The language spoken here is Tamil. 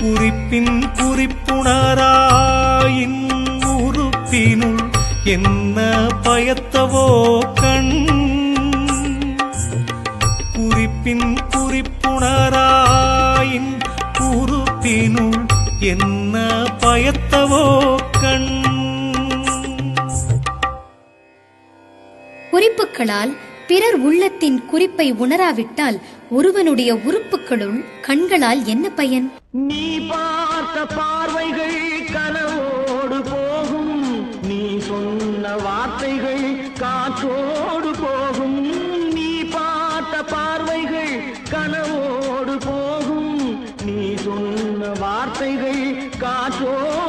குறிப்பின் குறிப்புணராயின் உறுப்பினுள் என்ன பயத்தவோ கண் குறிப்பின் குறிப்புணராயின் உறுப்பினுள் என்ன பயத்தவோ கண். குறிப்புகளால் பிறர் உள்ளத்தின் குறிப்பை உணராவிட்டால் ஒருவனுடைய உறுப்புகளுள் கண்களால் என்ன பயன்? நீ பார்த்த பார்வைகள் கனவோடு போகும், நீ சொன்ன வார்த்தைகள் காற்றோடு போகும். நீ பார்த்த பார்வைகள் கனவோடு போகும், நீ சொன்ன வார்த்தைகள் காற்றோடு